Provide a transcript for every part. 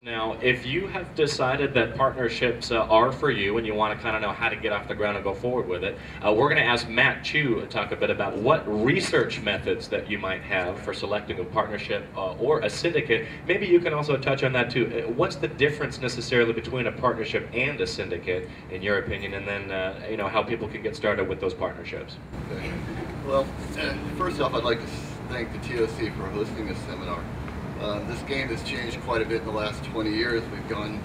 Now, if you have decided that partnerships are for you and you want to kind of know how to get off the ground and go forward with it, we're going to ask Matt Chu to talk a bit about what research methods that you might have for selecting a partnership or a syndicate. Maybe you can also touch on that too. What's the difference necessarily between a partnership and a syndicate, in your opinion, and then how people can get started with those partnerships? Okay. Well, first off, I'd like to thank the TOC for hosting this seminar. This game has changed quite a bit in the last 20 years. We've gone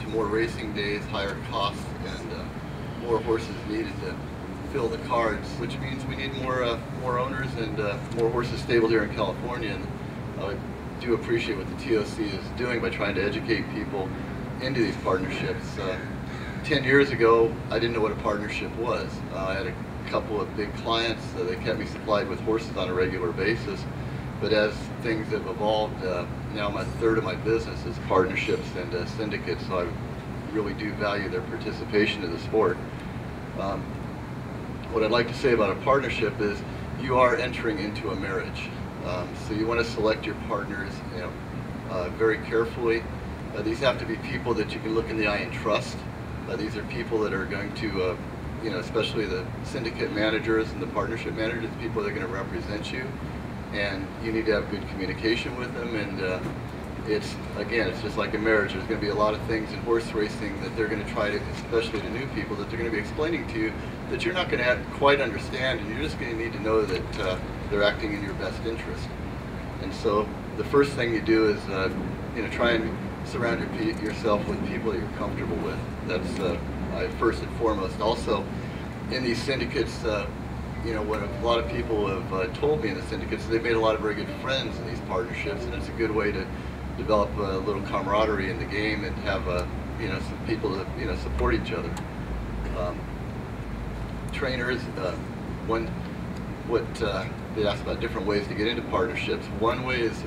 to more racing days, higher costs, and more horses needed to fill the cards, which means we need more owners and more horses stabled here in California. And I do appreciate what the TOC is doing by trying to educate people into these partnerships. 10 years ago, I didn't know what a partnership was. I had a couple of big clients. They kept me supplied with horses on a regular basis. But as things have evolved, now a third of my business is partnerships and syndicates, so I really do value their participation in the sport. What I'd like to say about a partnership is you are entering into a marriage. So you want to select your partners very carefully. These have to be people that you can look in the eye and trust. These are people that are going to, especially the syndicate managers and the partnership managers, people that are going to represent you. And you need to have good communication with them, and it's just like a marriage. There's going to be a lot of things in horse racing that they're going to try to, especially to new people, that they're going to be explaining to you that you're not going to quite understand, and you're just going to need to know that they're acting in your best interest. And so the first thing you do is try and surround yourself with people that you're comfortable with. That's first and foremost. Also, in these syndicates, what a lot of people have told me in the syndicates, they've made a lot of very good friends in these partnerships, and it's a good way to develop a little camaraderie in the game and have some people that support each other. Trainers, they ask about different ways to get into partnerships. One way is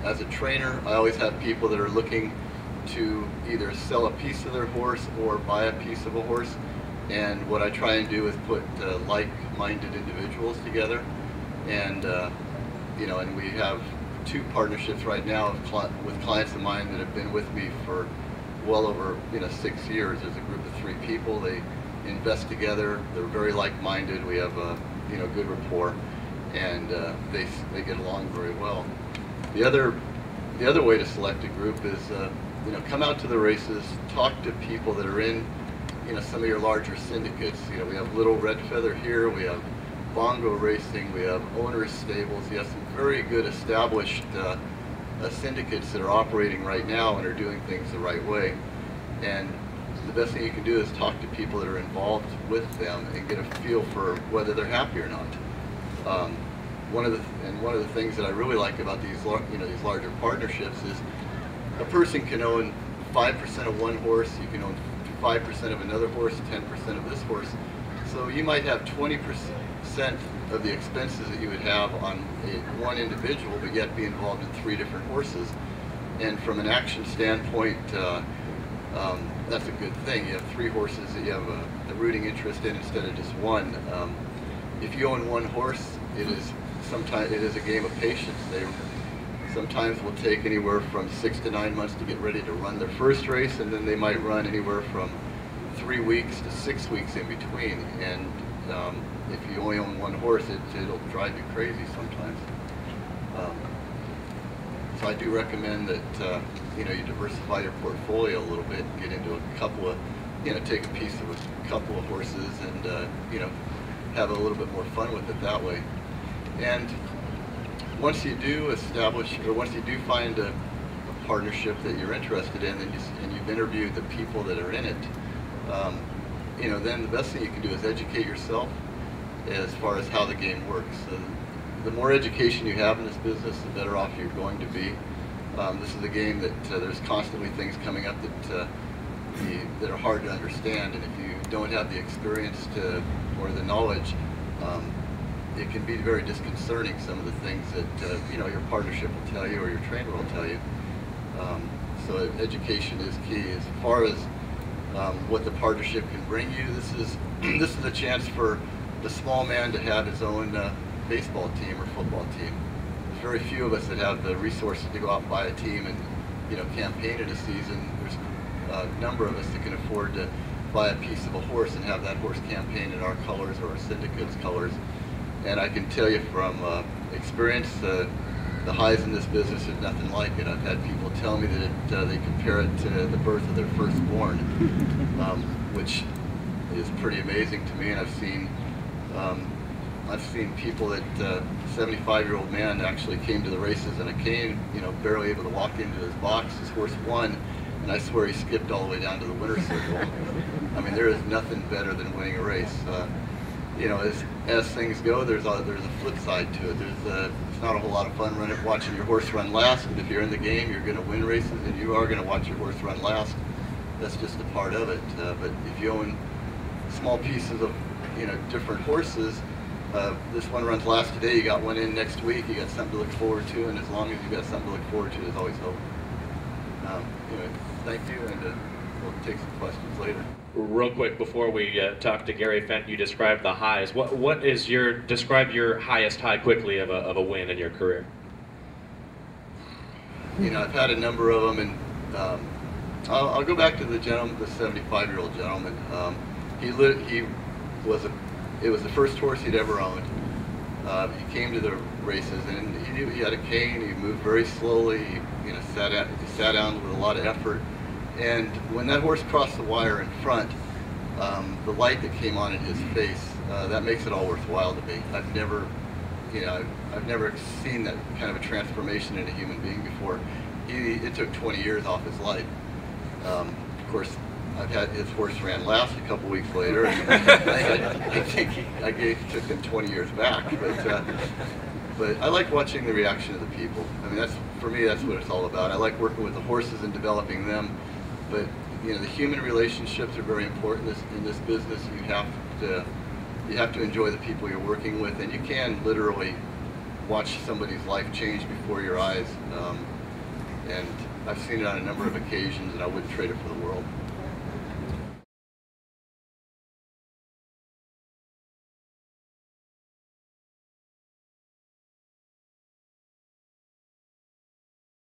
as a trainer, I always have people that are looking to either sell a piece of their horse or buy a piece of a horse. And what I try and do is put like-minded individuals together, and and we have 2 partnerships right now with clients of mine that have been with me for well over 6 years. There's a group of 3 people. They invest together. They're very like-minded. We have good rapport, and they get along very well. The other way to select a group is come out to the races, talk to people that are in some of your larger syndicates. We have Little Red Feather here, we have Bongo Racing, we have Owners Stables. You have some very good established syndicates that are operating right now and are doing things the right way. And the best thing you can do is talk to people that are involved with them and get a feel for whether they're happy or not. One of the things that I really like about these larger partnerships is a person can own 5% of one horse, you can own 5% of another horse, 10% of this horse. So you might have 20% of the expenses that you would have on one individual, but yet be involved in 3 different horses. And from an action standpoint, that's a good thing. You have 3 horses that you have a rooting interest in instead of just one. If you own one horse, sometimes it is a game of patience. They sometimes will take anywhere from 6 to 9 months to get ready to run their first race, and then they might run anywhere from 3 weeks to 6 weeks in between. And if you only own one horse, it'll drive you crazy sometimes. So I do recommend that you diversify your portfolio a little bit, get into a couple of, take a piece of a couple of horses, and have a little bit more fun with it that way. And once you do find a partnership that you're interested in, and you've interviewed the people that are in it, then the best thing you can do is educate yourself as far as how the game works. So the more education you have in this business, the better off you're going to be. This is a game that there's constantly things coming up that are hard to understand, and if you don't have the experience or the knowledge, it can be very disconcerting, some of the things that your partnership will tell you or your trainer will tell you. So education is key. As far as what the partnership can bring you, this is a chance for the small man to have his own baseball team or football team. There's very few of us that have the resources to go out and buy a team and campaign in a season, there's a number of us that can afford to buy a piece of a horse and have that horse campaign in our colors or our syndicate's colors. And I can tell you from experience, the highs in this business is nothing like it. I've had people tell me that they compare it to the birth of their firstborn, which is pretty amazing to me. And I've seen people that 75-year-old man actually came to the races in a cane, barely able to walk into his box. His horse won, and I swear he skipped all the way down to the winner's circle. I mean, there is nothing better than winning a race. As things go, there's a flip side to it. It's not a whole lot of fun watching your horse run last, but if you're in the game, you're going to win races, and you are going to watch your horse run last. That's just a part of it. But if you own small pieces of different horses, this one runs last today, you got one in next week, you got something to look forward to, and as long as you got something to look forward to, there's always hope. Thank you, and we'll take some questions later. Real quick before we talk to Gary Fenton, you described the highs. What is describe your highest high quickly of a win in your career? I've had a number of them, and I'll go back to the gentleman, the 75-year-old gentleman. It was the first horse he'd ever owned. He came to the races, and he knew he had a cane. He moved very slowly. He sat down with a lot of effort. And when that horse crossed the wire in front, the light that came on in his face, that makes it all worthwhile to me. I've never seen that kind of a transformation in a human being before. It took 20 years off his life. Of course, his horse ran last a couple weeks later, and I think it took him 20 years back. But I like watching the reaction of the people. I mean, for me, that's what it's all about. I like working with the horses and developing them. But the human relationships are very important in this business. You have to enjoy the people you're working with, and you can literally watch somebody's life change before your eyes. And I've seen it on a number of occasions, and I wouldn't trade it for the world.